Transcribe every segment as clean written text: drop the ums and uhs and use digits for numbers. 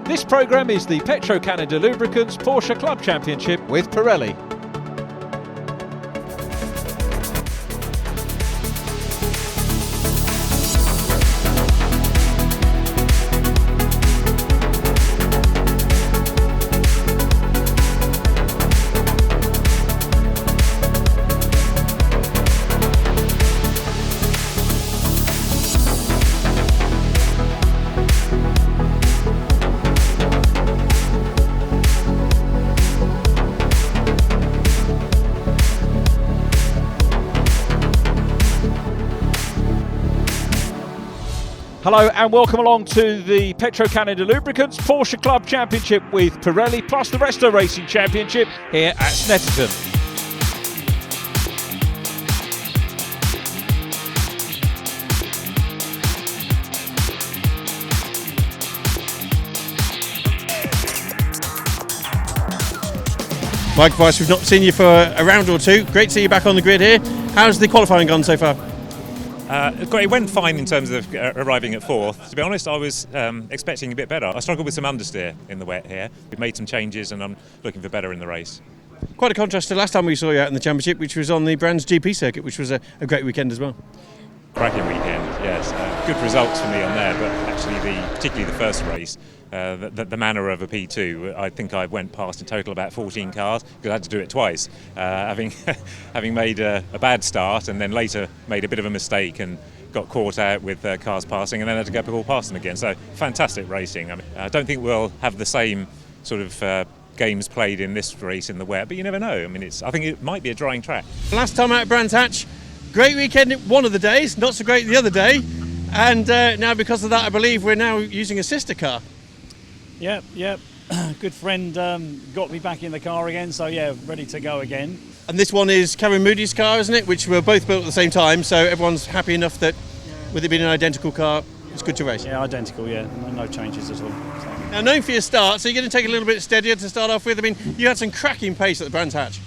This programme is the Petro-Canada Lubricants Porsche Club Championship with Pirelli. Hello and welcome along to the Petro-Canada Lubricants Porsche Club Championship with Pirelli plus the Resto Racing Championship here at Snetterton. Mike Vice, we've not seen you for a round or two. Great to see you back on the grid here. How's the qualifying gone so far? It went fine in terms of arriving at fourth. To be honest, I was expecting a bit better. I struggled with some understeer in the wet here. We've made some changes and I'm looking for better in the race. Quite a contrast to last time we saw you out in the championship, which was on the Brands GP circuit, which was a great weekend as well. Cracking weekend, yes. Good results for me on there, but actually particularly the first race, the manner of a P2, I think I went past in total about 14 cars because I had to do it twice, having made a bad start and then later made a bit of a mistake and got caught out with cars passing and then had to go past them again. So fantastic racing. I don't think we'll have the same sort of games played in this race in the wet, but you never know. I think it might be a drying track. Last time out at Brands Hatch, great weekend one of the days, not so great the other day, and now because of that I believe we're now using a sister car. Yep. Good friend got me back in the car again, so yeah, ready to go again. And this one is Karen Moody's car, isn't it? Which were both built at the same time, so everyone's happy enough that with it being an identical car, it's good to race. Yeah, identical, yeah, no changes at all. So. Now, known for your start, so you're going to take it a little bit steadier to start off with. You had some cracking pace at the Brands Hatch.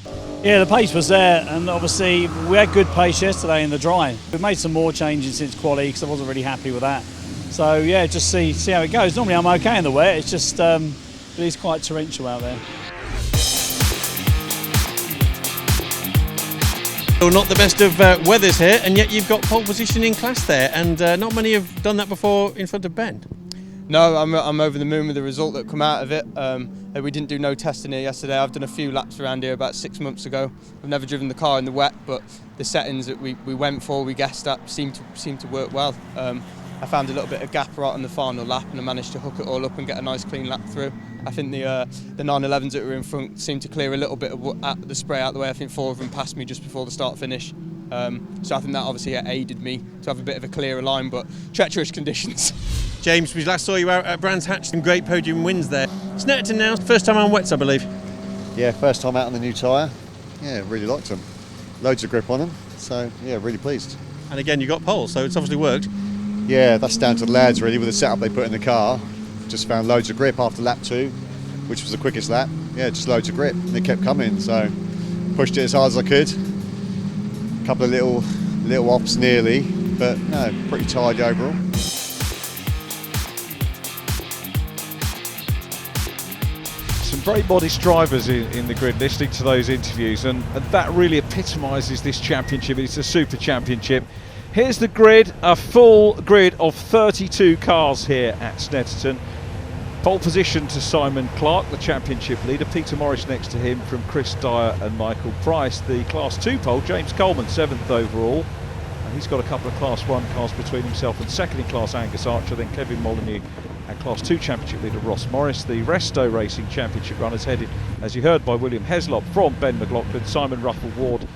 Yeah, the pace was there, and obviously we had good pace yesterday in the dry. We've made some more changes since quali because I wasn't really happy with that. So yeah, just see how it goes. Normally I'm okay in the wet, it's just it is quite torrential out there. Well, not the best of weathers here, and yet you've got pole position in class there, and not many have done that before in front of Ben. No, I'm over the moon with the result that come out of it. We didn't do no testing here yesterday. I've done a few laps around here about 6 months ago. I've never driven the car in the wet, but the settings that we went for, we guessed at, seemed to work well. I found a little bit of gap right on the final lap, and I managed to hook it all up and get a nice clean lap through. I think the 911s that were in front seemed to clear a little bit of the spray out of the way. I think 4 of them passed me just before the start finish. So I think that obviously aided me to have a bit of a clearer line, but treacherous conditions. James, we last saw you out at Brands Hatch, some great podium wins there. Snetterton now, first time on wets, I believe. Yeah, first time out on the new tyre. Yeah, really liked them. Loads of grip on them, so yeah, really pleased. And again, you got pole, so it's obviously worked. Yeah, that's down to the lads really with the setup they put in the car. Just found loads of grip after lap 2, which was the quickest lap. Yeah, just loads of grip, and it kept coming, so pushed it as hard as I could. A couple of little ops nearly, but no, pretty tidy overall. Some very modest drivers in the grid, listening to those interviews, and that really epitomises this championship. It's a super championship. Here's the grid, a full grid of 32 cars here at Snetterton. Pole position to Simon Clark, the championship leader. Peter Morris next to him from Chris Dyer and Michael Price. The Class 2 pole, James Coleman, 7th overall. And he's got a couple of Class 1 cars between himself and second in class Angus Archer, then Kevin Molyneux and Class 2 championship leader Ross Morris. The Resto Racing Championship runners headed, as you heard, by William Heslop from Ben McLaughlin, Simon Ruffle Ward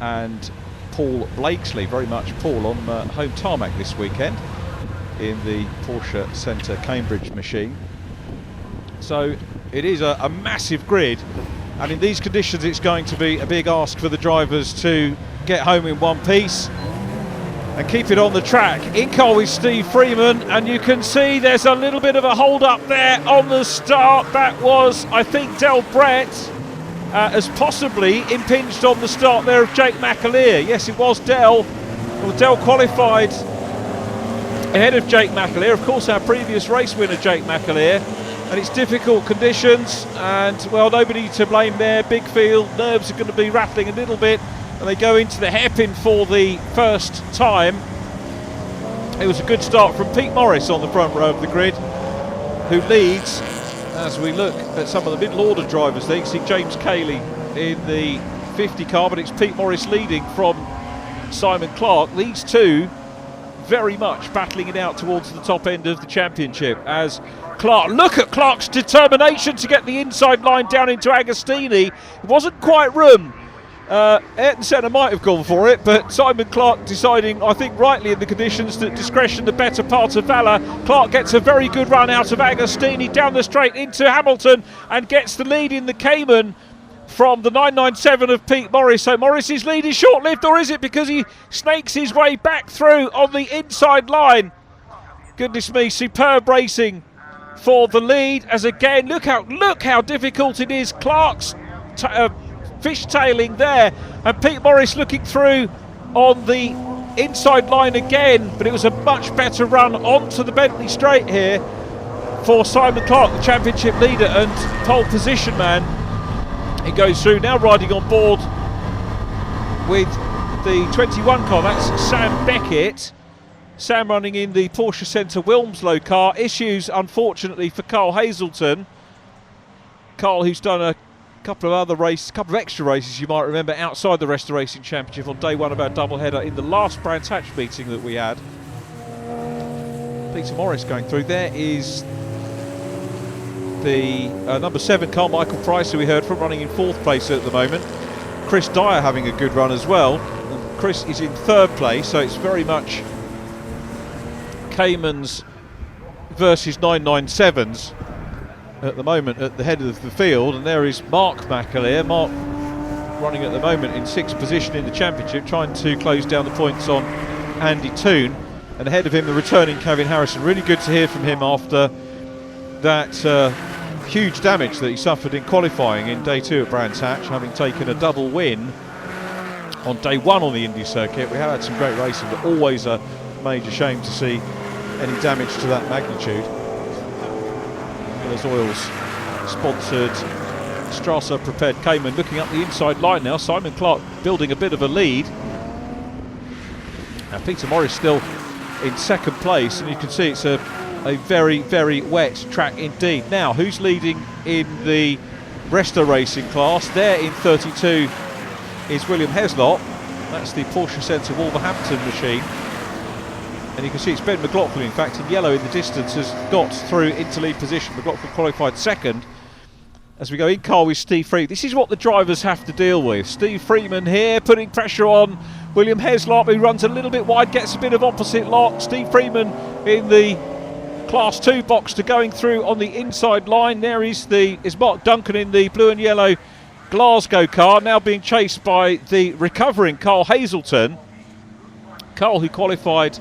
and Paul Blakesley, very much Paul on home tarmac this weekend in the Porsche Centre Cambridge machine. So it is a massive grid, and in these conditions it's going to be a big ask for the drivers to get home in one piece and keep it on the track. In car with Steve Freeman, and you can see there's a little bit of a hold up there on the start. That was, I think, Del Brett has possibly impinged on the start there of Jake McAleer. Yes, it was Del. Well, Del qualified ahead of Jake McAleer. Of course, our previous race winner, Jake McAleer, and it's difficult conditions, and well, nobody to blame there. Big field, nerves are going to be rattling a little bit, and they go into the hairpin for the first time. It was a good start from Pete Morris on the front row of the grid, who leads. As we look at some of the middle order drivers, there you see James Cayley in the 50 car, but it's Pete Morris leading from Simon Clark. These two very much battling it out towards the top end of the championship, as Clark, look at Clark's determination to get the inside line down into Agostini. It wasn't quite room. Ayrton Senna might have gone for it, but Simon Clark deciding, I think rightly in the conditions, that discretion the better part of valour. Clark gets a very good run out of Agostini down the straight into Hamilton and gets the lead in the Cayman from the 997 of Pete Morris. So Morris's lead is short-lived, or is it, because he snakes his way back through on the inside line? Goodness me, superb racing for the lead, as again, look how difficult it is. Clark's fishtailing there, and Pete Morris looking through on the inside line again, but it was a much better run onto the Bentley Straight here for Simon Clark, the championship leader and pole position man. He goes through, now riding on board with the 21 car, that's Sam Beckett. Sam running in the Porsche Centre Wilmslow car. Issues, unfortunately, for Carl Hazelton. Carl, who's done a couple of extra races, you might remember, outside the Resta Racing Championship on day one of our doubleheader in the last Brands Hatch meeting that we had. Peter Morris going through. There is the number 7 car, Michael Price, who we heard from, running in 4th place at the moment. Chris Dyer having a good run as well. Chris is in 3rd place, so it's very much Caymans versus 997s at the moment at the head of the field, and there is Mark McAleer. Mark running at the moment in 6th position in the championship, trying to close down the points on Andy Toon, and ahead of him the returning Kevin Harrison. Really good to hear from him after that huge damage that he suffered in qualifying in day 2 at Brands Hatch, having taken a double win on day 1 on the Indy circuit. We have had some great racing, but always a major shame to see any damage to that magnitude. There's Oils sponsored Strasser prepared Cayman looking up the inside line now. Simon Clark building a bit of a lead. Now Peter Morris still in 2nd place, and you can see it's a very, very wet track indeed. Now, who's leading in the Resta Racing class? There in 32 is William Heslop. That's the Porsche Centre Wolverhampton machine. And you can see it's Ben McLaughlin, in fact, in yellow in the distance, has got through into lead position. McLaughlin qualified 2nd. As we go in car with Steve Freeman. This is what the drivers have to deal with. Steve Freeman here putting pressure on William Heslop, who runs a little bit wide, gets a bit of opposite lock. Steve Freeman in the Class 2 box to going through on the inside line. There is Mark Duncan in the blue and yellow Glasgow car, now being chased by the recovering Carl Hazelton. Carl, who qualified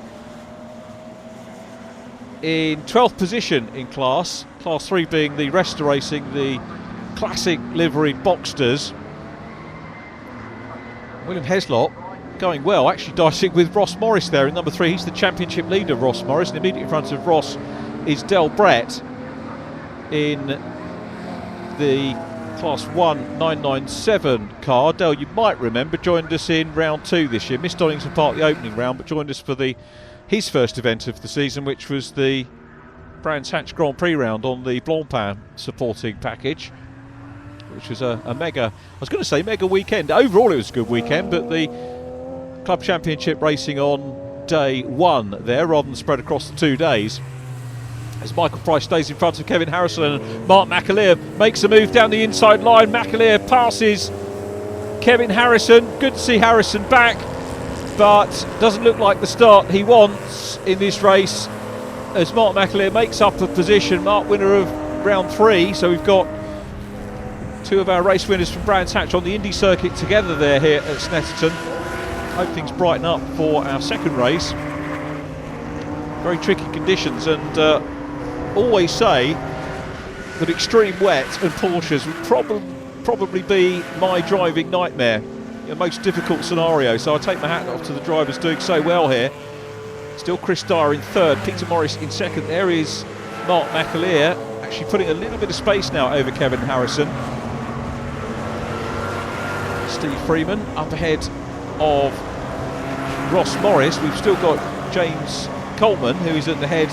in 12th position in Class 3 being the Resta Racing, the classic liveried Boxsters. William Heslop going well, actually dicing with Ross Morris there in number 3. He's the championship leader, Ross Morris, and immediately in front of Ross is Del Brett in the Class 1 997 car. Del, you might remember, joined us in round 2 this year. Missed Donington Park the opening round, but joined us for his first event of the season, which was the Brands Hatch Grand Prix round on the Blancpain supporting package, which was a mega, I was going to say mega weekend. Overall it was a good weekend, but the Club Championship racing on day 1 there rather than spread across the 2 days. As Michael Price stays in front of Kevin Harrison, and Mark McAleer makes a move down the inside line. McAleer passes Kevin Harrison. Good to see Harrison back, but doesn't look like the start he wants in this race, as Mark McAleer makes up a position. Mark, winner of round 3, so we've got 2 of our race winners from Brands Hatch on the Indy circuit together there here at Snetterton. Hope things brighten up for our 2nd race. Very tricky conditions, and always say that extreme wet and Porsches would probably be my driving nightmare, the most difficult scenario. So I take my hat off to the drivers doing so well here. Still Chris Dyer in 3rd, Peter Morris in 2nd. There is Mark McAleer. actually putting a little bit of space now over Kevin Harrison. Steve Freeman up ahead of Ross Morris. We've still got James Coleman, who is at the head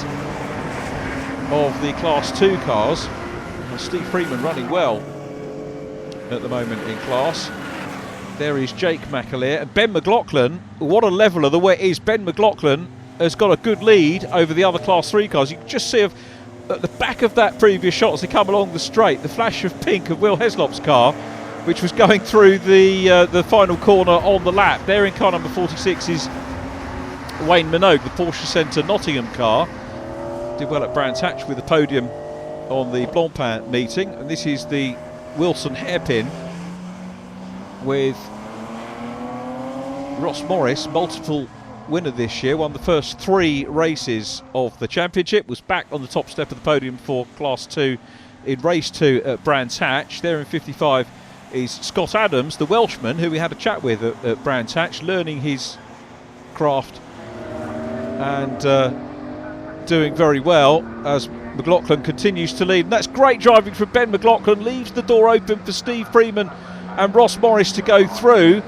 of the Class 2 cars. Steve Freeman running well at the moment in class. There is Jake McAleer and Ben McLaughlin. What a leveller the wet is. Ben McLaughlin has got a good lead over the other Class 3 cars. You can just see at the back of that previous shot as they come along the straight, the flash of pink of Will Heslop's car, which was going through the final corner on the lap. There in car number 46 is Wayne Minogue, the Porsche Centre Nottingham car. Did well at Brands Hatch with the podium on the Blancpain meeting. And this is the Wilson hairpin with Ross Morris, multiple winner this year, won the first 3 races of the championship, was back on the top step of the podium for Class 2 in race 2 at Brands Hatch. There in 55 is Scott Adams, the Welshman, who we had a chat with at Brands Hatch, learning his craft and doing very well as McLaughlin continues to lead. And that's great driving from Ben McLaughlin, leaves the door open for Steve Freeman and Ross Morris to go through.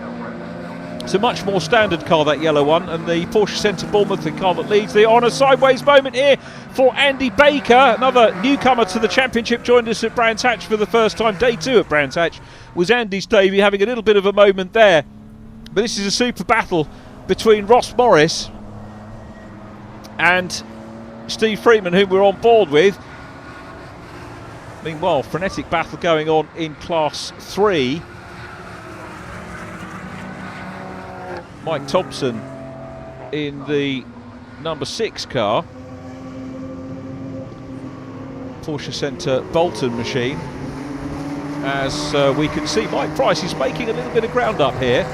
It's a much more standard car, that yellow one, and the Porsche Centre Bournemouth, the car that leads. They're on a sideways moment here for Andy Baker, another newcomer to the championship, joined us at Brands Hatch for the first time. Day 2 at Brands Hatch was Andy's debut, having a little bit of a moment there. But this is a super battle between Ross Morris and Steve Freeman, whom we're on board with. Meanwhile, frenetic battle going on in Class 3. Mike Thompson in the number 6 car, Porsche Centre Bolton machine. As we can see, Mike Price is making a little bit of ground up here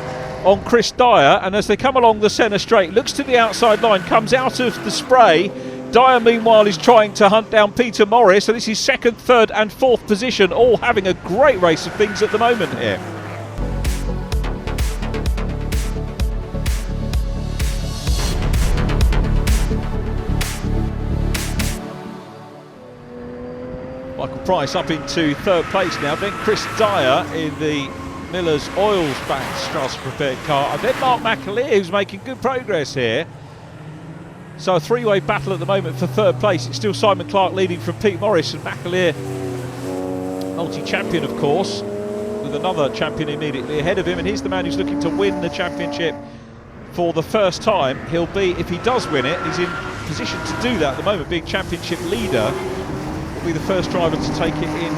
on Chris Dyer, and as they come along the centre straight, looks to the outside line, comes out of the spray. Dyer meanwhile is trying to hunt down Peter Morris, so this is 2nd, 3rd and 4th position, all having a great race of things at the moment here. Michael Price up into 3rd place now, then Chris Dyer in the Miller's Oils back Strasser prepared car, and then Mark McAleer, who's making good progress here. So a 3-way battle at the moment for 3rd place. It's still Simon Clark leading from Pete Morris, and McAleer, multi-champion of course, with another champion immediately ahead of him, and he's the man who's looking to win the championship for the first time. He'll be, if he does win it, he's in position to do that at the moment, being championship leader. Will be the first driver to take it in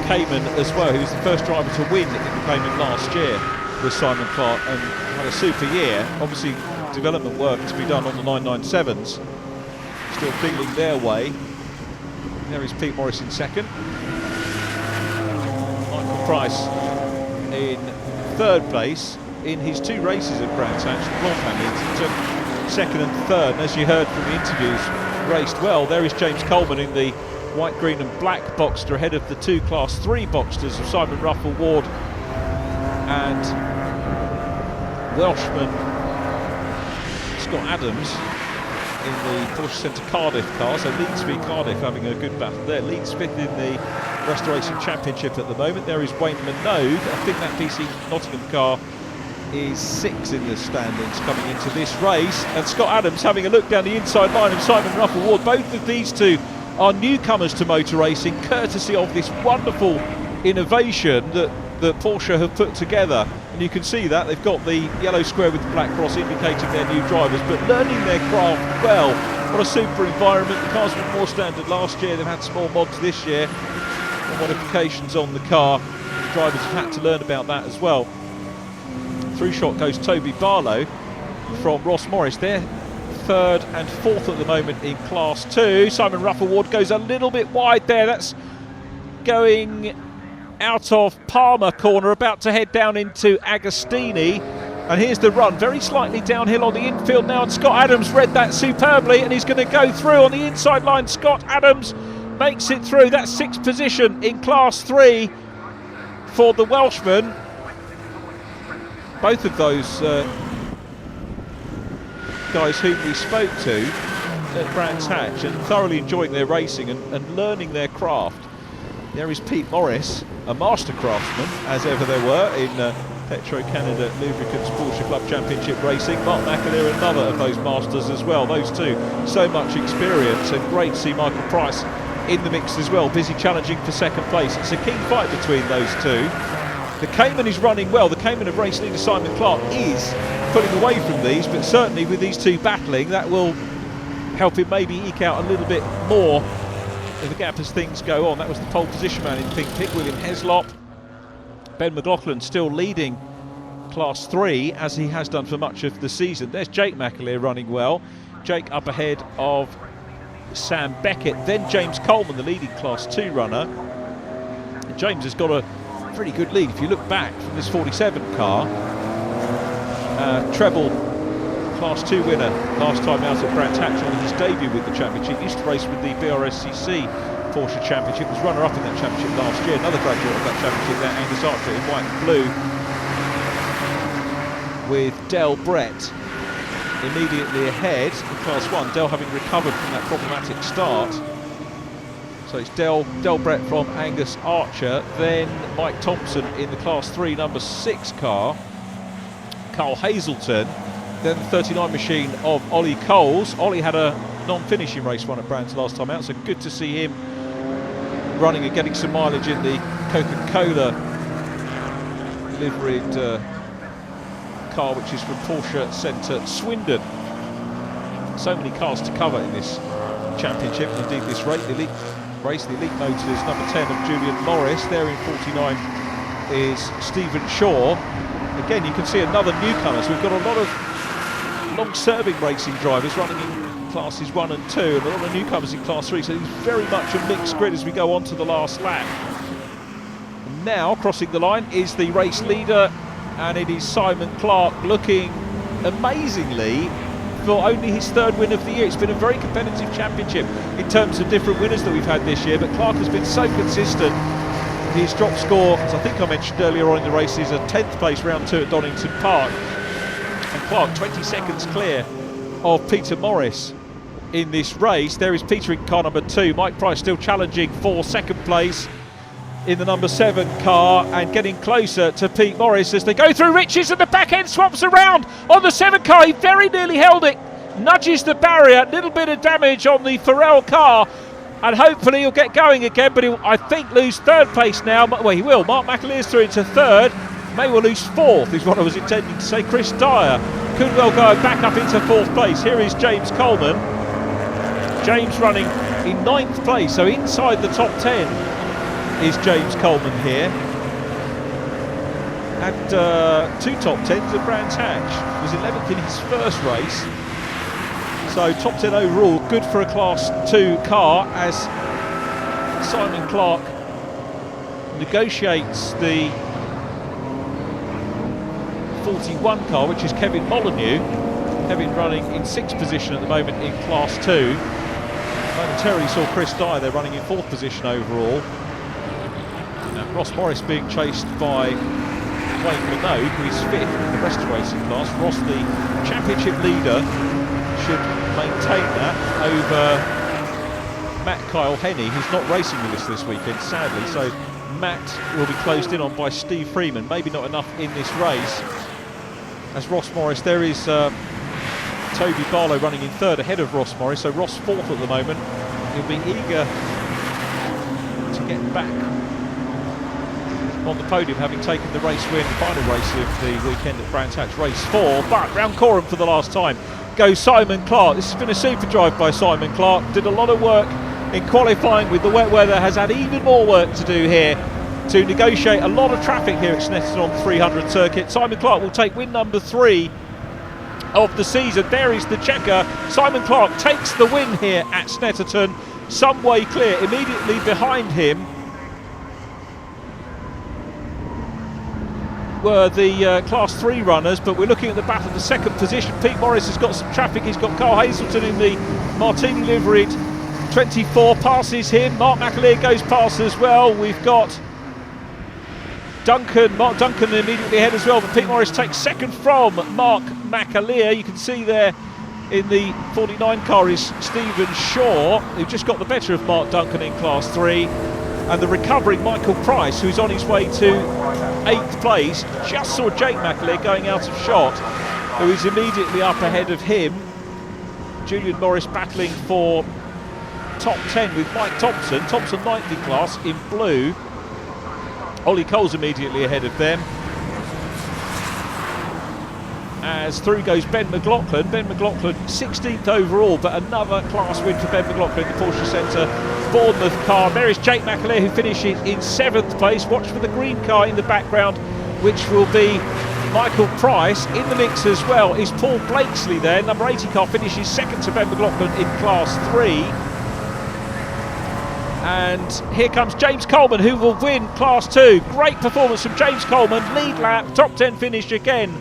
Cayman as well. He was the first driver to win in Cayman last year with Simon Clark and had a super year. Obviously development work to be done on the 997s, still feeling their way. There is Pete Morris in 2nd, Michael Price in 3rd place in his 2 races at Brands Hatch. He took 2nd and 3rd, and as you heard from the interviews, raced well. There is James Coleman in the white, green and black Boxster ahead of the 2 Class 3 Boxsters of Simon Ruffell Ward and Welshman Scott Adams in the Porsche Centre Cardiff car. So Leeds v Cardiff having a good battle there. Leeds 5th in the Restoration Championship at the moment. There is Wayne Minogue. I think that PC Nottingham car is 6th in the standings coming into this race. And Scott Adams having a look down the inside line of Simon Ruffell Ward. Both of these two are newcomers to motor racing, courtesy of this wonderful innovation that Porsche have put together. And you can see that they've got the yellow square with the black cross indicating their new drivers, but learning their craft well. What a super environment. The cars were more standard last year. They've had some more mods this year, modifications on the car. The drivers have had to learn about that as well. Through shot goes Toby Barlow from Ross Morris. They're 3rd and 4th at the moment in Class 2. Simon Ruffell Ward goes a little bit wide there. That's going out of Palmer corner, about to head down into Agostini. And here's the run, very slightly downhill on the infield now, and Scott Adams read that superbly, and he's going to go through on the inside line. Scott Adams makes it through. That's 6th position in Class 3 for the Welshman. Both of those guys whom we spoke to at Brands Hatch and thoroughly enjoying their racing and learning their craft. There is Pete Morris, a master craftsman, as ever there were in Petro Canada Lubricants Porsche Club Championship racing. Mark McAleer, another of those masters as well. Those two, so much experience, and great to see Michael Price in the mix as well, busy challenging for second place. It's a keen fight between those two. The Cayman is running well. The Cayman of race leader Simon Clark is pulling away from these, but certainly with these two battling, that will help him maybe eke out a little bit more in the gap as things go on. That was the pole position man in pink pick, William Heslop. Ben McLaughlin still leading Class 3, as he has done for much of the season. There's Jake McAleer running well. Jake up ahead of Sam Beckett. Then James Coleman, the leading Class 2 runner. And James has got a pretty good lead. If you look back from this 47 car, treble Class 2 winner last time out at Brands Hatch on his debut with the championship. Used to race with the BRSCC Porsche Championship, was runner-up in that championship last year. Another graduate of that championship there, Angus Archer in white and blue, with Del Brett immediately ahead in Class 1. Del having recovered from that problematic start. So it's Del Brett from Angus Archer, then Mike Thompson in the Class 3 number 6 car, Carl Hazelton, then the 39 machine of Ollie Coles. Ollie had a non-finishing race run at Brands last time out, so good to see him running and getting some mileage in the Coca-Cola liveried car, which is from Porsche Centre Swindon. So many cars to cover in this championship, and indeed this race. The Elite Motors number 10 of Julian Morris. There in 49 is Stephen Shaw. Again, you can see another newcomer, so we've got a lot of long-serving racing drivers running in classes 1 and 2, and a lot of newcomers in Class 3, so it's very much a mixed grid as we go on to the last lap. And now, crossing the line is the race leader, and it is Simon Clark, looking amazingly for only his third win of the year. It's been a very competitive championship in terms of different winners that we've had this year, but Clark has been so consistent. His drop score, as I think I mentioned earlier on in the race, is a 10th place round 2 at Donington Park. And Clark 20 seconds clear of Peter Morris in this race. There is Peter in car number 2. Mike Price still challenging for second place in the number 7 car and getting closer to Pete Morris as they go through Riches, and the back end swaps around on the 7 car. He very nearly held it, nudges the barrier, little bit of damage on the Farrell car, and hopefully he'll get going again, but he'll, I think, lose third place now. Well, he will. Mark McAleer's through into third. May well lose fourth is what I was intending to say. Chris Dyer could well go back up into fourth place. Here is James Coleman. James running in 9th place, so inside the top 10 is James Coleman here. And 2 top 10s at Brands Hatch. Was 11th in his first race. So top 10 overall, good for a Class 2 car as Simon Clark negotiates the 41 car, which is Kevin Molyneux. Kevin running in 6th position at the moment in Class 2. Momentarily saw Chris Dyer there running in 4th position overall. And Ross Morris being chased by Wayne Minogue, who is 5th in the rest of the racing class. Ross, the championship leader, should maintain that over Matt Kyle Henney, who's not racing with us this weekend, sadly. So Matt will be closed in on by Steve Freeman. Maybe not enough in this race. As Ross Morris, there is Toby Barlow running in 3rd ahead of Ross Morris. So Ross 4th at the moment. He'll be eager to get back on the podium, having taken the race win, the final race of the weekend at Brands Hatch, race 4. But round Coram for the last time goes Simon Clark. This has been a super drive by Simon Clark. Did a lot of work in qualifying with the wet weather, has had even more work to do here to negotiate a lot of traffic here at Snetterton on the 300 circuit. Simon Clark will take win number 3 of the season. There is the checker. Simon Clark takes the win here at Snetterton. Some way clear. Immediately behind him were the Class 3 runners, but we're looking at the battle of the 2nd position. Pete Morris has got some traffic. He's got Carl Hazelton in the Martini liveried 24, passes him. Mark McAleer goes past as well. We've got Mark Duncan immediately ahead as well, but Pete Morris takes 2nd from Mark McAleer. You can see there in the 49 car is Stephen Shaw, who just got the better of Mark Duncan in Class 3. And the recovering Michael Price, who's on his way to 8th place, just saw Jake McAleer going out of shot, who is immediately up ahead of him. Julian Morris battling for top 10 with Mike Thompson. Thompson 9th in class in blue. Ollie Cole's immediately ahead of them. As through goes Ben McLaughlin. Ben McLaughlin 16th overall, but another class win for Ben McLaughlin in the Porsche Centre Bournemouth car. There is Jake McAleer, who finishes in 7th place. Watch for the green car in the background, which will be Michael Price. In the mix as well is Paul Blakesley there. Number 80 car finishes 2nd to Ben McLaughlin in Class 3. And here comes James Coleman, who will win Class 2. Great performance from James Coleman. Lead lap, top 10 finish again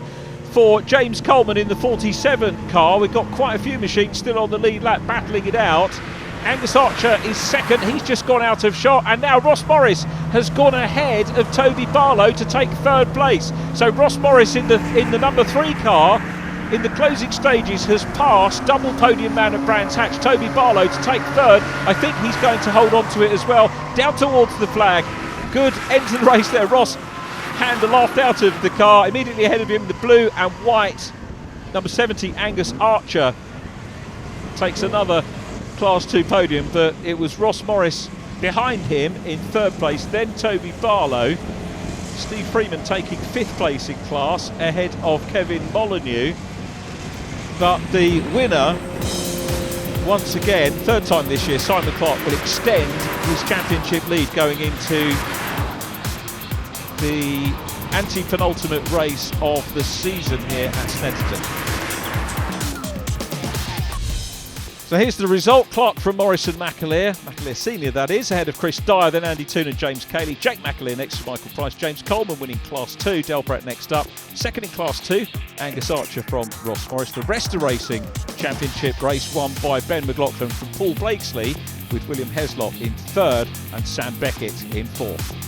for James Coleman in the 47 car. We've got quite a few machines still on the lead lap battling it out. Angus Archer is 2nd, he's just gone out of shot, and now Ross Morris has gone ahead of Toby Barlow to take 3rd place. So Ross Morris in the number 3 car in the closing stages has passed double podium man at Brands Hatch, Toby Barlow, to take 3rd. I think he's going to hold on to it as well, down towards the flag. Good end to the race there. Ross hand aloft out of the car, immediately ahead of him the blue and white number 70 Angus Archer takes another Class 2 podium, but it was Ross Morris behind him in 3rd place, then Toby Barlow. Steve Freeman taking 5th place in class ahead of Kevin Molyneux. But the winner, once again, 3rd time this year, Simon Clark, will extend his championship lead going into the anti-penultimate race of the season here at Snetterton. So here's the result. Clark from Morris and McAleer senior that is, ahead of Chris Dyer, then Andy Toon and James Cayley. Jake McAleer next to Michael Price. James Coleman winning Class 2. Del Brett next up. 2nd in Class 2, Angus Archer from Ross Morris. The rest of racing championship race won by Ben McLaughlin from Paul Blakesley, with William Heslop in 3rd and Sam Beckett in 4th.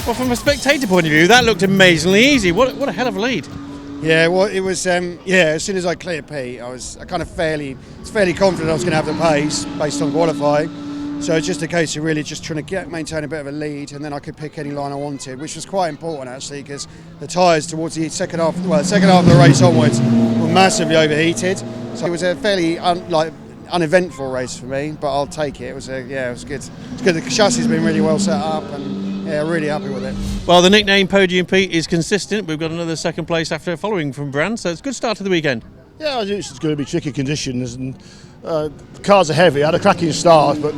Well, from a spectator point of view, that looked amazingly easy. What a hell of a lead. Yeah, well, it was. As soon as I cleared P, I was fairly confident I was going to have the pace based on qualifying. So it's just a case of really just trying to maintain a bit of a lead, and then I could pick any line I wanted, which was quite important actually, because the tyres towards the second half of the race onwards were massively overheated. So it was a fairly uneventful race for me, but I'll take it. It was good. It's good. The chassis has been really well set up, and yeah, really happy with it. Well, the nickname Podium Pete is consistent. We've got another 2nd place after following from Brand, so it's a good start to the weekend. Yeah, I think it's going to be tricky conditions, and the cars are heavy. I had a cracking start, but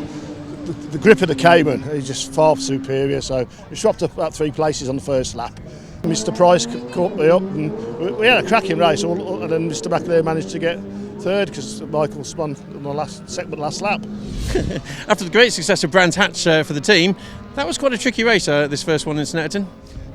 the grip of the Cayman is just far superior, so we swapped up about 3 places on the first lap. Mr Price caught me up, and we had a cracking race, and then Mr McAleer managed to get 3rd because Michael spun on the last lap. After the great success of Brands Hatch for the team, that was quite a tricky race, this first one in Snetterton.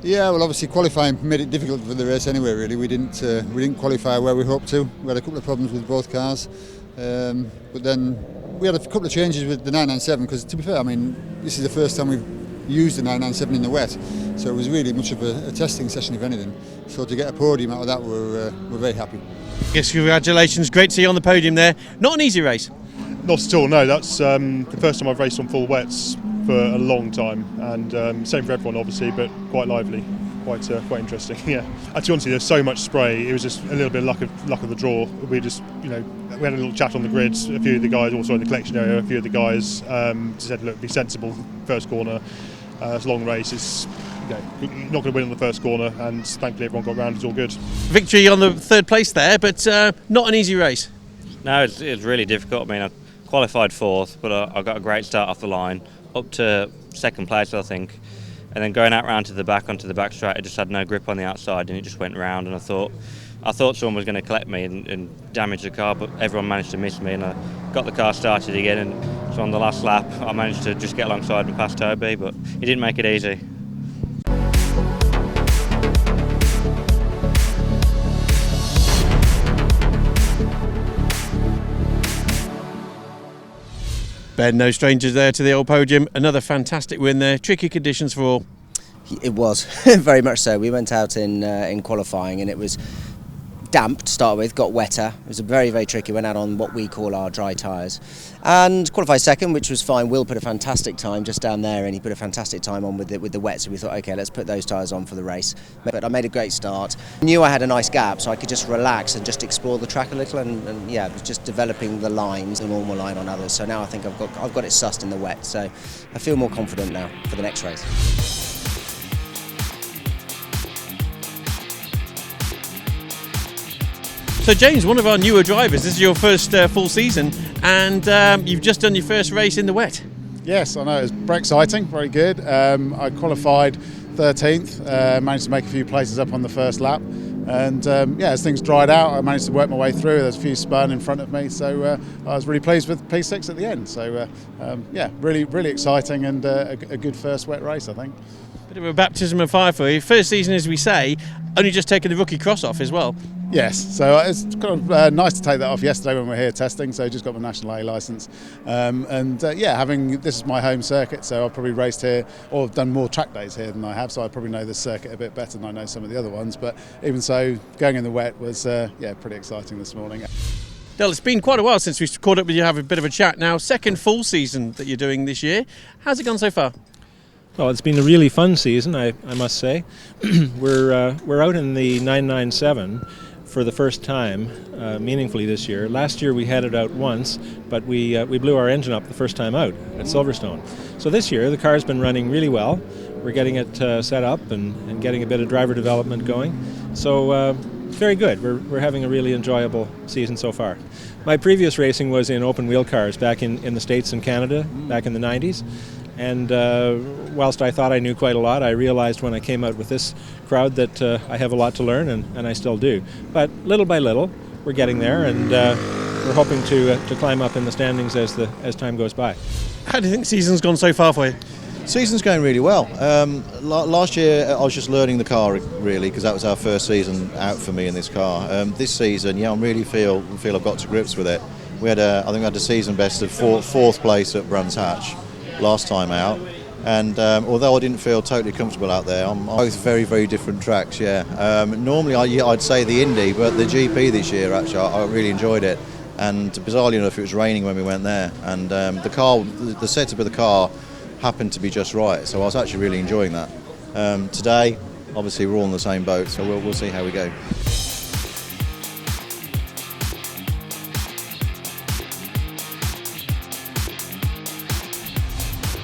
Yeah, well, obviously qualifying made it difficult for the race anyway. Really, we didn't qualify where we hoped to. We had a couple of problems with both cars, but then we had a couple of changes with the 997. Because to be fair, I mean, this is the first time we've used the 997 in the wet, so it was really much of a testing session, if anything. So to get a podium out of that, we're very happy. Yes, congratulations. Great to see you on the podium there. Not an easy race. Not at all, no. That's the first time I've raced on full wets for a long time, and same for everyone obviously, but quite lively, quite interesting. Yeah. To be honest, there's so much spray. It was just a little bit of luck of the draw. We just, we had a little chat on the grids. A few of the guys, also in the collection area, a few of the guys said, look, be sensible. First corner, it's a long race. It's you're not going to win on the first corner, and thankfully everyone got round. It's all good. Victory on the 3rd place there, but not an easy race. No, it's really difficult. I mean, I qualified 4th, but I got a great start off the line, up to 2nd place, I think. And then going out round to the back onto the back straight, I just had no grip on the outside, and it just went round. And I thought someone was going to collect me and damage the car, but everyone managed to miss me, and I got the car started again. And so on the last lap, I managed to just get alongside and pass Toby, but he didn't make it easy. Ben, no strangers there to the old podium. Another fantastic win there. Tricky conditions for all. It was very much so. We went out in qualifying and it was damp to start with, got wetter. It was very, very tricky. Went out on what we call our dry tyres and qualified second, which was fine. Will put a fantastic time just down there, and he put a fantastic time on with the wet. So we thought, okay, let's put those tyres on for the race. But I made a great start. Knew I had a nice gap, so I could just relax and just explore the track a little. And yeah, it was just developing the lines, the normal line on others. So now I think I've got it sussed in the wet. So I feel more confident now for the next race. So James, one of our newer drivers, this is your first full season, and you've just done your first race in the wet. Yes, I know, it was very exciting, very good. I qualified 13th, managed to make a few places up on the first lap, and yeah, as things dried out, I managed to work my way through. There's a few spun in front of me, so I was really pleased with P6 at the end. So yeah, really exciting and a good first wet race, I think. Bit of a baptism of fire for you. First season, as we say, only just taken the rookie cross off as well. Yes, so it's kind of nice to take that off yesterday when we were here testing. So just got my National A licence, and yeah, this is my home circuit, so I've probably raced here or done more track days here than I have. So I probably know this circuit a bit better than I know some of the other ones. But even so, going in the wet was yeah, pretty exciting this morning. Del, it's been quite a while since we caught up with you, have a bit of a chat. Now, second full season that you're doing this year. How's it gone so far? Well, it's been a really fun season, I must say. We're out in the 997 for the first time meaningfully this year. Last year we had it out once, but we blew our engine up the first time out at Silverstone. So this year the car's been running really well. We're getting it set up and getting a bit of driver development going. So very good. We're having a really enjoyable season so far. My previous racing was in open wheel cars back in the States and Canada back in the 90s. And whilst I thought I knew quite a lot, I realized when I came out with this crowd that I have a lot to learn, and I still do. But little by little, we're getting there, and we're hoping to climb up in the standings as time goes by. How do you think the season's gone so far for you? Season's going really well. Last year I was just learning the car really, because that was our first season out for me in this car. This season, yeah, I really feel I've got to grips with it. I think we had a season best of fourth place at Brands Hatch last time out, and although I didn't feel totally comfortable out there on both very different tracks, yeah. Normally I'd say the Indy, but the GP this year actually I really enjoyed it, and bizarrely enough it was raining when we went there, and the setup of the car happened to be just right, so I was actually really enjoying that. Today obviously we're all in the same boat, so we'll see how we go.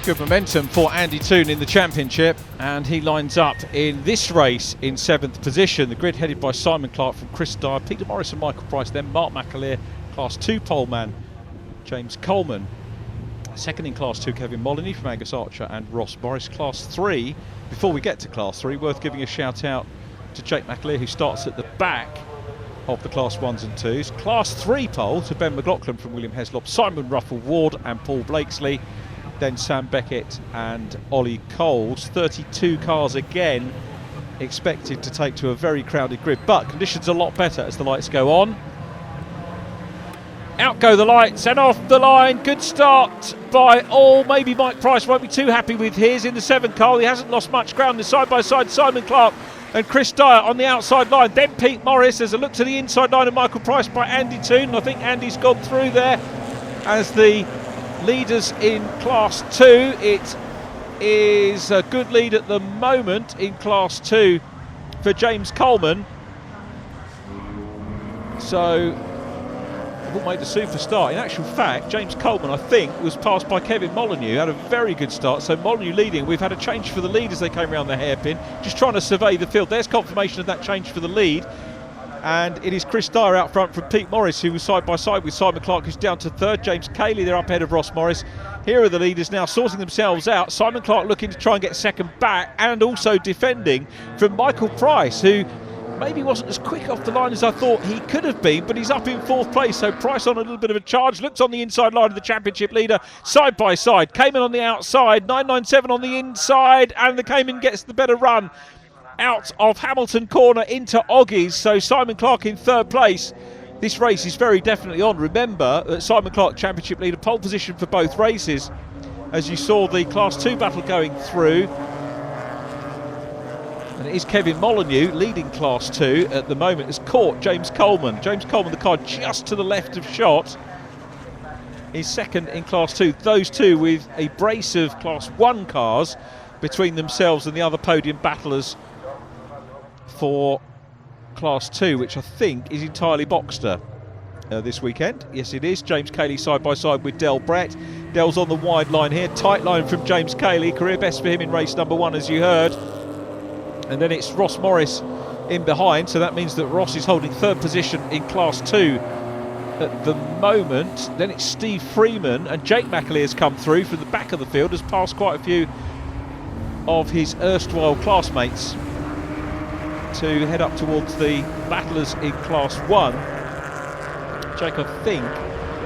Good momentum for Andy Toon in the championship, and he lines up in this race in 7th position. The grid headed by Simon Clark from Chris Dyer, Peter Morris and Michael Price, then Mark McAleer, Class 2 poleman James Coleman. Second in Class 2, Kevin Molyneux from Angus Archer and Ross Morris. Class 3, before we get to Class 3, worth giving a shout out to Jake McAleer, who starts at the back of the Class 1s and 2s. Class 3 pole to Ben McLaughlin from William Heslop, Simon Ruffle Ward and Paul Blakesley. Then Sam Beckett and Ollie Coles. 32 cars again expected to take to a very crowded grid, but conditions a lot better as the lights go on. Out go the lights and off the line. Good start by all. Maybe Mike Price won't be too happy with his in the 7th car. He hasn't lost much ground. The side by side Simon Clark and Chris Dyer on the outside line. Then Pete Morris. There's a look to the inside line of Michael Price by Andy Toon. I think Andy's gone through there as the leaders in Class 2. It is a good lead at the moment in Class 2 for James Coleman. So they've all made a super start. In actual fact, James Coleman, I think, was passed by Kevin Molyneux. Had a very good start. So Molyneux leading. We've had a change for the lead as they came around the hairpin. Just trying to survey the field. There's confirmation of that change for the lead. And it is Chris Dyer out front from Pete Morris, who was side by side with Simon Clark, who's down to 3rd. James Cayley, they're up ahead of Ross Morris. Here are the leaders now sorting themselves out. Simon Clark looking to try and get second back, and also defending from Michael Price, who maybe wasn't as quick off the line as I thought he could have been, but he's up in 4th place, so Price on a little bit of a charge. Looks on the inside line of the championship leader, side by side. Cayman on the outside, 997 on the inside, and the Cayman gets the better run out of Hamilton Corner into Oggies. So Simon Clark in 3rd place. This race is very definitely on. Remember that Simon Clark, championship leader, pole position for both races. As you saw the Class 2 battle going through, And it is Kevin Molyneux leading Class 2 at the moment. Has caught James Coleman. James Coleman, the car just to the left of shot, is second in Class 2. Those two with a brace of Class 1 cars between themselves and the other podium battlers for Class 2, which I think is entirely Boxster this weekend. Yes, it is. James Cayley side by side with Del Brett. Del's on the wide line here. Tight line from James Cayley. Career best for him in race number 1, as you heard. And then it's Ross Morris in behind, so that means that Ross is holding third position in Class 2 at the moment. Then it's Steve Freeman, and Jake McAleer has come through from the back of the field, has passed quite a few of his erstwhile classmates to head up towards the battlers in Class 1. Jake, I think,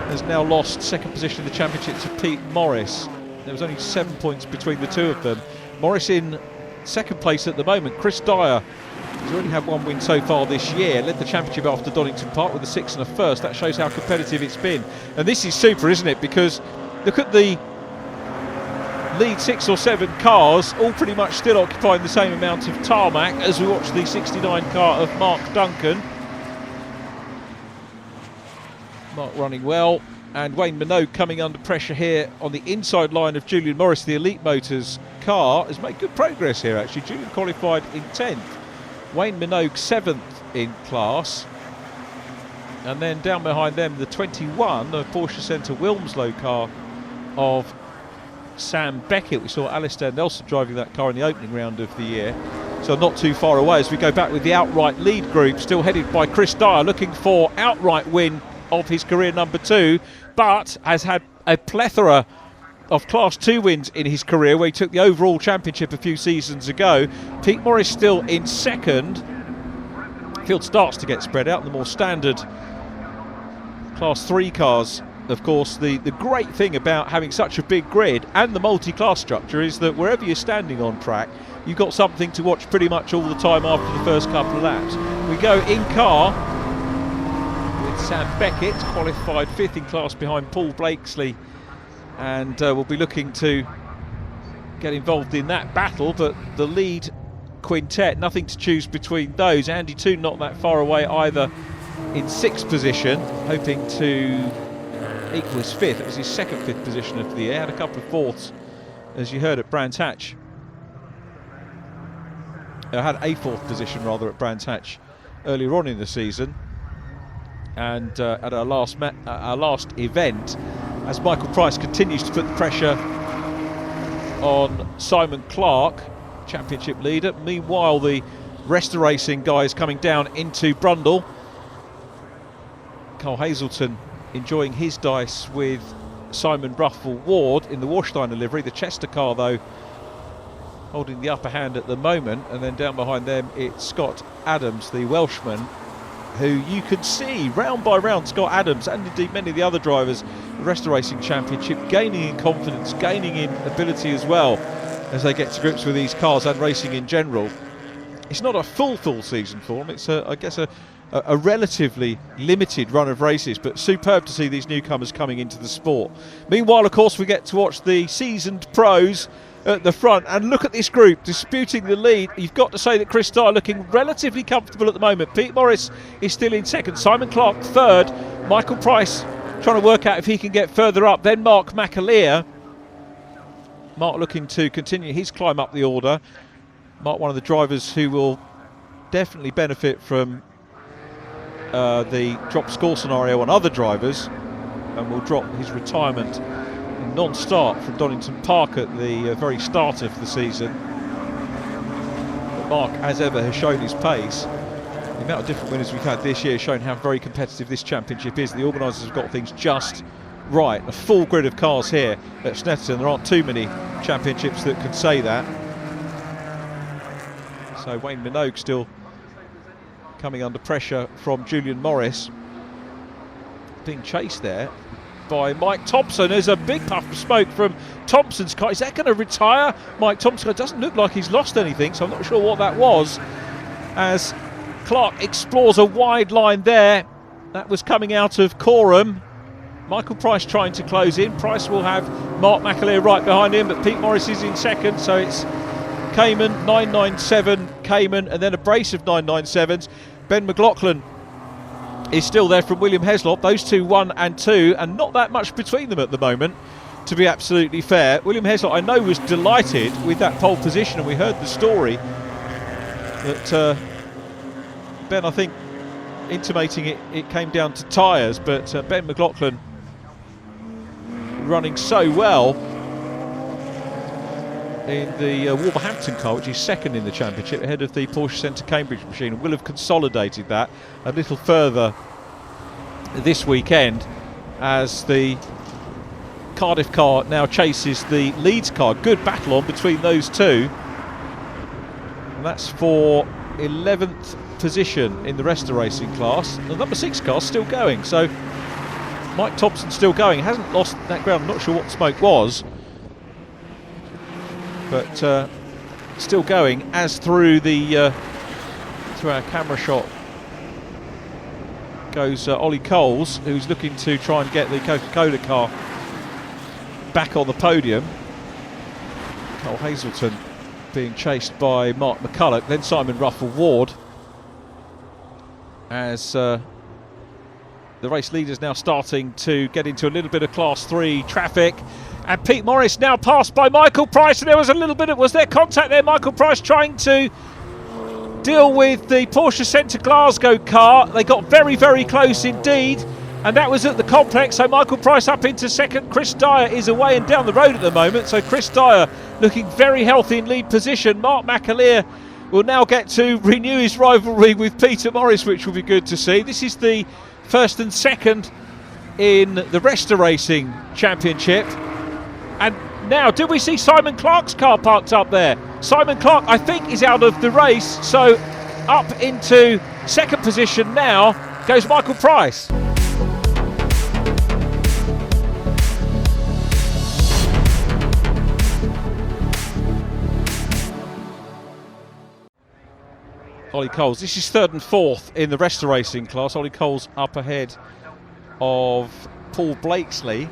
has now lost second position in the championship to Pete Morris. There was only 7 points between the two of them. Morris in second place at the moment. Chris Dyer has already had one win so far this year, led the championship after Donington Park with a 6th and a 1st. That shows how competitive it's been. And this is super, isn't it? Because look at the lead 6 or 7 cars, all pretty much still occupying the same amount of tarmac as we watch the 69 car of Mark Duncan. Mark running well, and Wayne Minogue coming under pressure here on the inside line of Julian Morris. The Elite Motors car has made good progress here, actually. Julian qualified in 10th. Wayne Minogue 7th in class. And then down behind them, the 21, the Porsche Centre Wilmslow car of Sam Beckett. We saw Alistair Nelson driving that car in the opening round of the year. So not too far away as we go back with the outright lead group, still headed by Chris Dyer, looking for outright win of his career number 2, but has had a plethora of Class 2 wins in his career, where he took the overall championship a few seasons ago. Pete Morris still in second. Field starts to get spread out, the more standard Class 3 cars. Of course, the great thing about having such a big grid and the multi-class structure is that wherever you're standing on track, you've got something to watch pretty much all the time after the first couple of laps. We go in car with Sam Beckett, qualified 5th in class behind Paul Blakesley, and we'll be looking to get involved in that battle. But the lead quintet, nothing to choose between those. Andy Toon not that far away either, in 6th position, hoping to equal his 5th. It was his second 5th position of the year. Had a couple of 4ths, as you heard, at Brands Hatch. Had a 4th position rather at Brands Hatch earlier on in the season. And at our last event, as Michael Price continues to put the pressure on Simon Clark, championship leader. Meanwhile, the Resta Racing guys coming down into Brundle. Carl Hazelton enjoying his dice with Simon Ruffle Ward in the Warsteiner livery. The Chester car, though, holding the upper hand at the moment. And then down behind them, it's Scott Adams, the Welshman, who you can see round by round, Scott Adams and indeed many of the other drivers, the Resta Racing Championship, gaining in confidence, gaining in ability as well as they get to grips with these cars and racing in general. It's not a full season for them. It's, I guess, a relatively limited run of races, but superb to see these newcomers coming into the sport. Meanwhile, of course, we get to watch the seasoned pros at the front, and look at this group disputing the lead. You've got to say that Chris Dyer looking relatively comfortable at the moment. Pete Morris is still in second, Simon Clark third, Michael Price trying to work out if he can get further up, then Mark McAleer. Mark looking to continue his climb up the order. Mark, one of the drivers who will definitely benefit from the drop score scenario on other drivers, and will drop his retirement non-start from Donington Park at the very start of the season. But Mark, as ever, has shown his pace. The amount of different winners we've had this year has shown how very competitive this championship is. The organisers have got things just right. A full grid of cars here at Snetterton. There aren't too many championships that can say that. So Wayne Minogue still coming under pressure from Julian Morris, being chased there by Mike Thompson. There's a big puff of smoke from Thompson's car. Is that going to retire Mike Thompson? It doesn't look like he's lost anything, so I'm not sure what that was, as Clark explores a wide line there. That was coming out of Coram. Michael Price trying to close in. Price will have Mark McAleer right behind him, but Pete Morris is in second, so it's Cayman, 997 Cayman, and then a brace of 997s. Ben McLaughlin is still there from William Heslop. Those two 1 and 2, and not that much between them at the moment, to be absolutely fair. William Heslop, I know, was delighted with that pole position, and we heard the story that Ben, I think, intimating it came down to tyres, but Ben McLaughlin running so well in the Wolverhampton car, which is second in the championship, ahead of the Porsche Centre Cambridge machine, and will have consolidated that a little further this weekend as the Cardiff car now chases the Leeds car. Good battle on between those two, and that's for 11th position in the rest of the racing class. The number 6 car still going, so Mike Thompson still going, hasn't lost that ground. I'm not sure what the smoke was, but still going, as through the through our camera shot goes Ollie Coles, who's looking to try and get the Coca-Cola car back on the podium. Cole Hazelton being chased by Mark McCulloch, then Simon Ruffle-Ward, as the race leaders now starting to get into a little bit of Class 3 traffic. And Pete Morris now passed by Michael Price, and there was a little bit of, was there contact there? Michael Price trying to deal with the Porsche Centre Glasgow car. They got very, very close indeed, and that was at the complex. So Michael Price up into second. Chris Dyer is away and down the road at the moment, so Chris Dyer looking very healthy in lead position. Mark McAleer will now get to renew his rivalry with Peter Morris, which will be good to see. This is the first and second in the Resta Racing Championship. And now, did we see Simon Clark's car parked up there? Simon Clark, I think, is out of the race, so up into second position now goes Michael Price. Ollie Coles, this is third and fourth in the Resta Racing class. Ollie Coles up ahead of Paul Blakesley.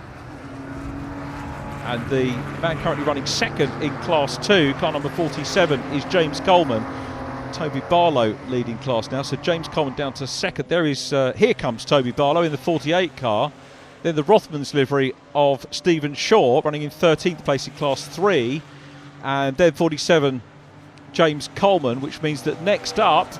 And the man currently running second in Class 2, car number 47, is James Coleman. Toby Barlow leading class now, so James Coleman down to second. There is, here comes Toby Barlow in the 48 car. Then the Rothmans livery of Stephen Shaw, running in 13th place in Class 3. And then 47, James Coleman, which means that next up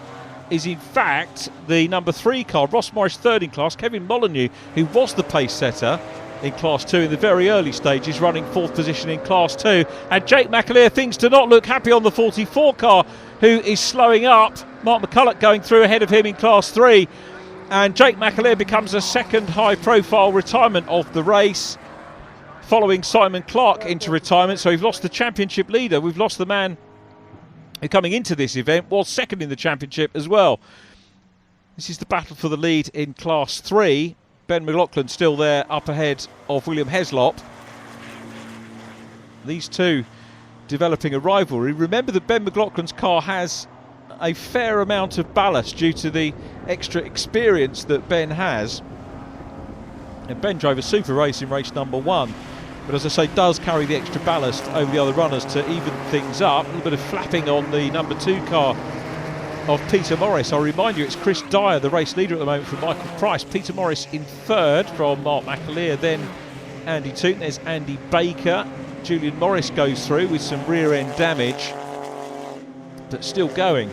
is in fact the number 3 car, Ross Morris third in class. Kevin Molyneux, who was the pace setter in Class 2 in the very early stages, running 4th position in Class 2. And Jake McAleer, things do not look happy on the 44 car, who is slowing up. Mark McCulloch going through ahead of him in Class 3. And Jake McAleer becomes a second high-profile retirement of the race, following Simon Clark into retirement. So we've lost the championship leader. We've lost the man who, coming into this event, was second in the championship as well. This is the battle for the lead in Class 3. Ben McLaughlin still there up ahead of William Heslop. These two developing a rivalry. Remember that Ben McLaughlin's car has a fair amount of ballast due to the extra experience that Ben has. And Ben drove a super race in race number 1, but as I say, does carry the extra ballast over the other runners to even things up. A little bit of flapping on the number 2 car of Peter Morris. I'll remind you, it's Chris Dyer, the race leader at the moment, from Michael Price. Peter Morris in third from Mark McAleer, then Andy Tooten. There's Andy Baker. Julian Morris goes through with some rear end damage, but still going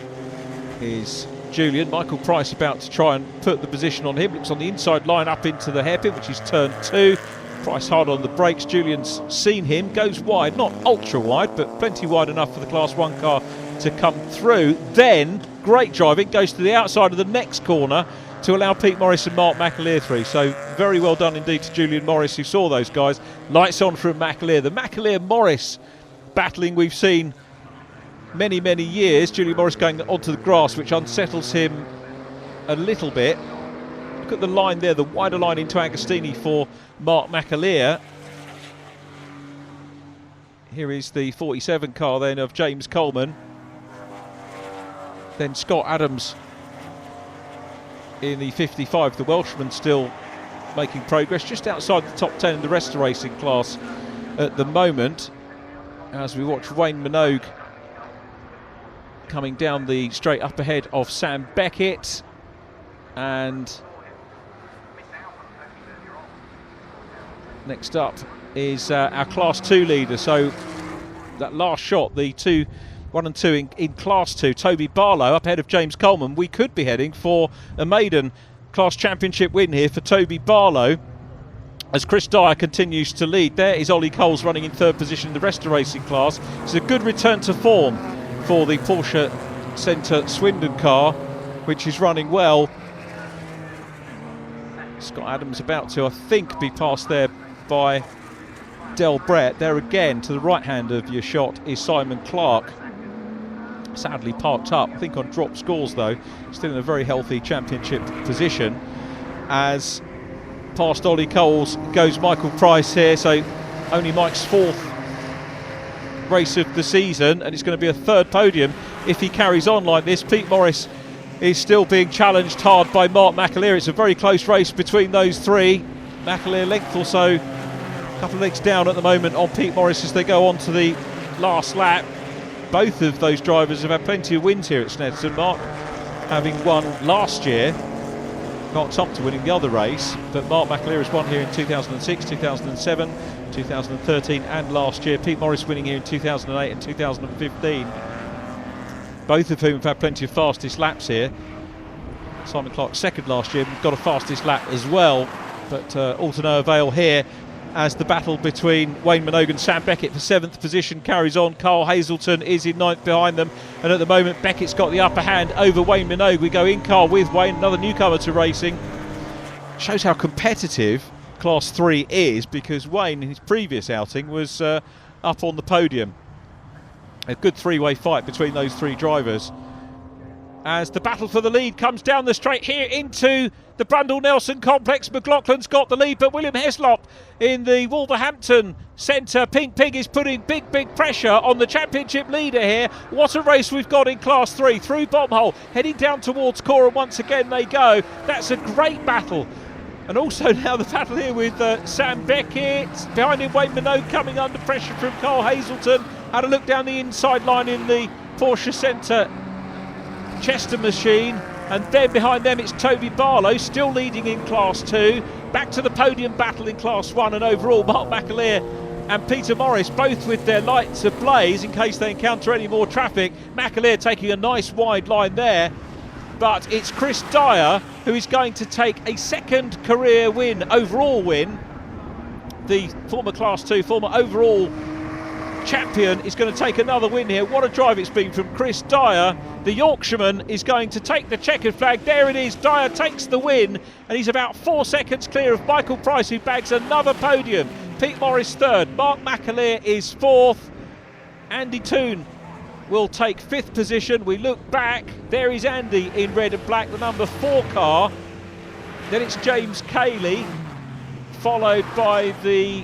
is Julian. Michael Price about to try and put the position on him. Looks on the inside line up into the hairpin, which is turn 2. Price hard on the brakes. Julian's seen him, goes wide, not ultra wide, but plenty wide enough for the Class 1 car to come through. Then great driving, goes to the outside of the next corner to allow Pete Morris and Mark McAleer through. So very well done indeed to Julian Morris, who saw those guys. Lights on from McAleer. The McAleer-Morris battling we've seen many, many years. Julian Morris going onto the grass, which unsettles him a little bit. Look at the line there, the wider line into Agostini for Mark McAleer. Here is the 47 car then of James Coleman. Then Scott Adams in the 55, the Welshman still making progress, just outside the top 10 in the Resta Racing class at the moment, as we watch Wayne Minogue coming down the straight up ahead of Sam Beckett, and next up is our Class 2 leader. So that last shot, the 1 and 2 in Class 2, Toby Barlow up ahead of James Coleman. We could be heading for a maiden Class Championship win here for Toby Barlow, as Chris Dyer continues to lead. There is Ollie Coles running in third position in the rest of the racing class. It's a good return to form for the Porsche Centre Swindon car, which is running well. Scott Adams about to, I think, be passed there by Del Brett. There again, to the right hand of your shot, is Simon Clark. Sadly parked up, I think on drop scores though. Still in a very healthy championship position. As past Ollie Coles goes Michael Price here, so only Mike's fourth race of the season, and it's going to be a third podium if he carries on like this. Pete Morris is still being challenged hard by Mark McAleer. It's a very close race between those three. McAleer length or so, a couple of legs down at the moment on Pete Morris as they go on to the last lap. Both of those drivers have had plenty of wins here at Snetterton. Mark having won last year, Mark Sumter winning the other race, but Mark McAleer has won here in 2006, 2007, 2013 and last year. Pete Morris winning here in 2008 and 2015. Both of whom have had plenty of fastest laps here. Simon Clark second last year, got a fastest lap as well, but all to no avail here as the battle between Wayne Minogue and Sam Beckett for 7th position carries on. Carl Hazelton is in 9th behind them, and at the moment Beckett's got the upper hand over Wayne Minogue. We go in car with Wayne, another newcomer to racing. Shows how competitive Class 3 is, because Wayne in his previous outing was up on the podium. A good three-way fight between those three drivers as the battle for the lead comes down the straight here into the Brundle-Nelson complex. McLaughlin's got the lead, but William Heslop in the Wolverhampton Centre. Pink Pig is putting big pressure on the championship leader here. What a race we've got in Class 3 through Bombhole, heading down towards Cora. Once again they go. That's a great battle. And also now the battle here with Sam Beckett. Behind him Wayne Minogue coming under pressure from Carl Hazelton. Had a look down the inside line in the Porsche Centre Chester machine, and then behind them it's Toby Barlow still leading in Class 2. Back to the podium battle in Class 1, and overall Mark McAleer and Peter Morris both with their lights ablaze in case they encounter any more traffic. McAleer taking a nice wide line there, but it's Chris Dyer who is going to take a second career win, overall win. The former Class 2, former overall champion is going to take another win here. What a drive it's been from Chris Dyer. The Yorkshireman is going to take the checkered flag. There it is. Dyer takes the win, and he's about 4 seconds clear of Michael Price, who bags another podium. Pete Morris third. Mark McAleer is fourth. Andy Toon will take 5th position. We look back. There is Andy in red and black, the number 4 car. Then it's James Cayley, followed by the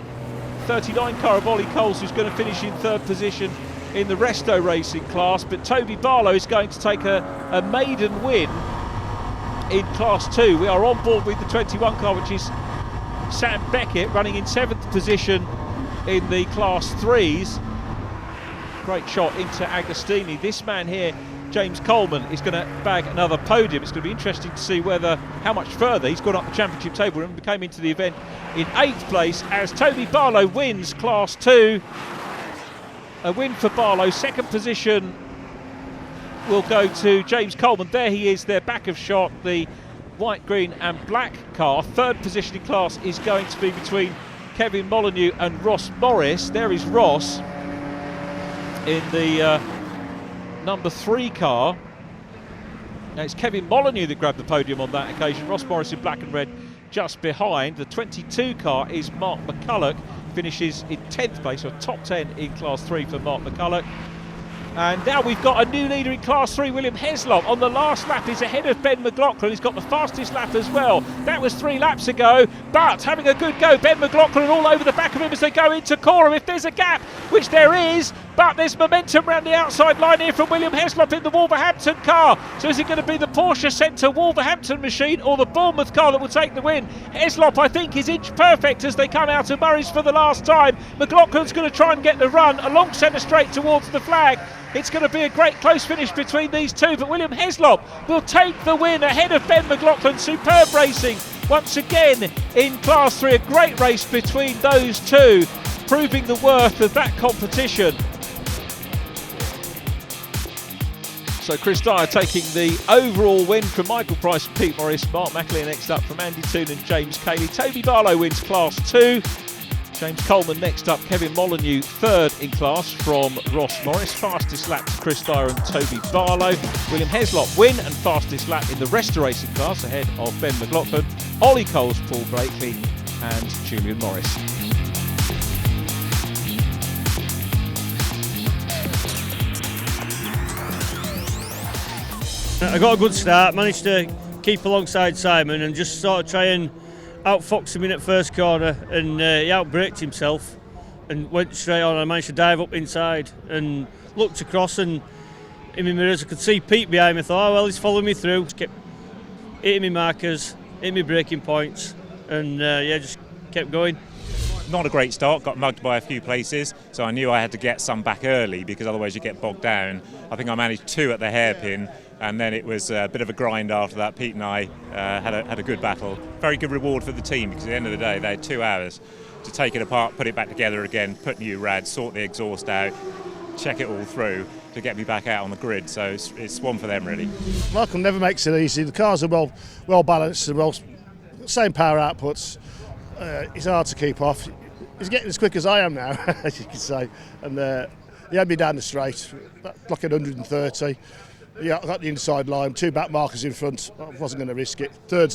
39 car of Ollie Coles, who's going to finish in 3rd position in the Resto Racing class. But Toby Barlow is going to take a maiden win in Class 2. We are on board with the 21 car, which is Sam Beckett, running in 7th position in the Class 3s. Great shot into Agostini. This man here, James Coleman, is going to bag another podium. It's going to be interesting to see how much further he's gone up the championship table and came into the event in 8th place as Toby Barlow wins Class 2. A win for Barlow. 2nd position will go to James Coleman. There he is, their back of shot, the white, green and black car. 3rd position in class is going to be between Kevin Molyneux and Ross Morris. There is Ross in the number 3 car. Now it's Kevin Molyneux that grabbed the podium on that occasion. Ross Morris in black and red just behind. The 22 car is Mark McCulloch, finishes in 10th place, or top 10 in Class 3 for Mark McCulloch. And now we've got a new leader in Class 3, William Heslop. On the last lap is ahead of Ben McLaughlin. He's got the fastest lap as well. That was 3 laps ago, but having a good go. Ben McLaughlin all over the back of him as they go into Cora. If there's a gap, which there is, but there's momentum around the outside line here from William Heslop in the Wolverhampton car. So is it going to be the Porsche Centre Wolverhampton machine or the Bournemouth car that will take the win? Heslop, I think, is inch perfect as they come out of Murray's for the last time. McLaughlin's going to try and get the run along centre straight towards the flag. It's going to be a great close finish between these two, but William Heslop will take the win ahead of Ben McLaughlin. Superb racing once again in Class 3. A great race between those two, proving the worth of that competition. So Chris Dyer taking the overall win from Michael Price and Pete Morris. Mark McAleer next up from Andy Toon and James Cayley. Toby Barlow wins Class 2. James Coleman next up. Kevin Molyneux third in class from Ross Morris. Fastest lap to Chris Dyer and Toby Barlow. William Heslop win and fastest lap in the restoration class ahead of Ben McLaughlin, Ollie Coles, Paul Blakely and Julian Morris. I got a good start, managed to keep alongside Simon and just sort of try and outfox him in at first corner, and he outbraked himself and went straight on. I managed to dive up inside and looked across, and in my mirrors I could see Pete behind me. I thought, oh well, he's following me through. Just kept hitting me markers, hitting me braking points, and just kept going. Not a great start, got mugged by a few places, so I knew I had to get some back early because otherwise you get bogged down. I think I managed 2 at the hairpin, and then it was a bit of a grind after that. Pete and I had a good battle. Very good reward for the team because at the end of the day they had 2 hours to take it apart, put it back together again, put new rads, sort the exhaust out, check it all through to get me back out on the grid. So it's one for them really. Michael never makes it easy. The cars are well balanced and same power outputs. It's hard to keep off. He's getting as quick as I am now, as you can say. And he had me down the straight, like at 130. Yeah, I got the inside line, 2 back markers in front. I wasn't going to risk it. Third,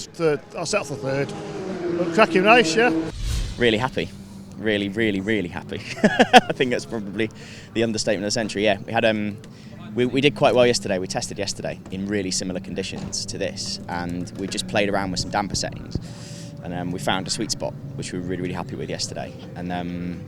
I settled for third. But cracking race, yeah. Really happy. Really, really, really happy. I think that's probably the understatement of the century. Yeah, we had we did quite well yesterday. We tested yesterday in really similar conditions to this, and we just played around with some damper settings, and we found a sweet spot, which we were really, really happy with yesterday. And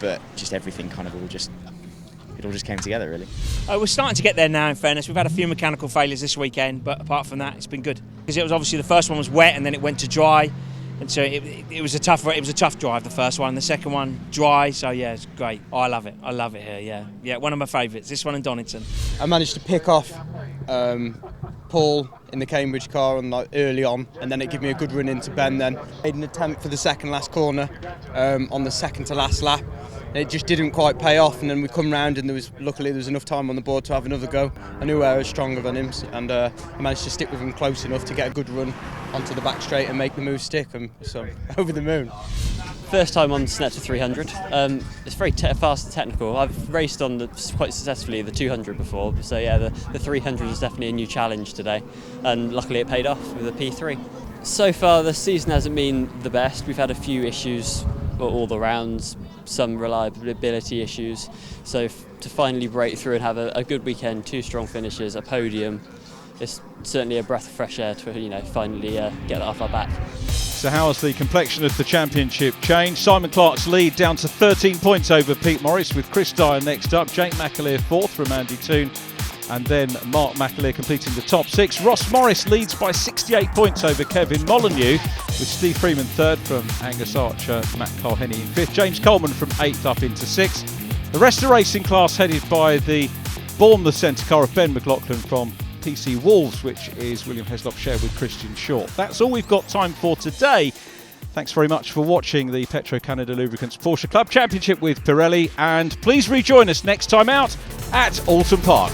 but just everything kind of it all just came together, really. We're starting to get there now, in fairness. We've had a few mechanical failures this weekend, but apart from that, it's been good. Because it was obviously the first one was wet and then it went to dry. And so it was a tough drive, the first one. And the second one, dry. So, yeah, it's great. Oh, I love it. I love it here, yeah. Yeah, one of my favourites, this one in Donington. I managed to pick off Paul in the Cambridge car early on, and then it gave me a good run into Ben then. Made an attempt for the second last corner on the second to last lap. It just didn't quite pay off, and then we come round and luckily there was enough time on the board to have another go. I knew I was stronger than him, and I managed to stick with him close enough to get a good run onto the back straight and make the move stick. So over the moon. First time on Snetterton 300. It's very fast and technical. I've raced on quite successfully the 200 before, so yeah, the 300 is definitely a new challenge today, and luckily it paid off with the P3. So far the season hasn't been the best. We've had a few issues all the rounds, some reliability issues, so to finally break through and have a good weekend, 2 strong finishes, a podium, it's certainly a breath of fresh air to finally get that off our back. So how has the complexion of the championship changed? Simon Clark's lead down to 13 points over Pete Morris, with Chris Dyer next up, Jake McAleer 4th from Andy Toon, and then Mark McAleer completing the top 6. Ross Morris leads by 68 points over Kevin Molyneux, with Steve Freeman 3rd from Angus Archer, Matt Carhenny in 5th, James Coleman from 8th up into 6th. The rest of the racing class headed by the Bournemouth Centre car of Ben McLaughlin from PC Wolves, which is William Heslop shared with Christian Short. That's all we've got time for today. Thanks very much for watching the Petro Canada Lubricants Porsche Club Championship with Pirelli, and please rejoin us next time out at Alton Park.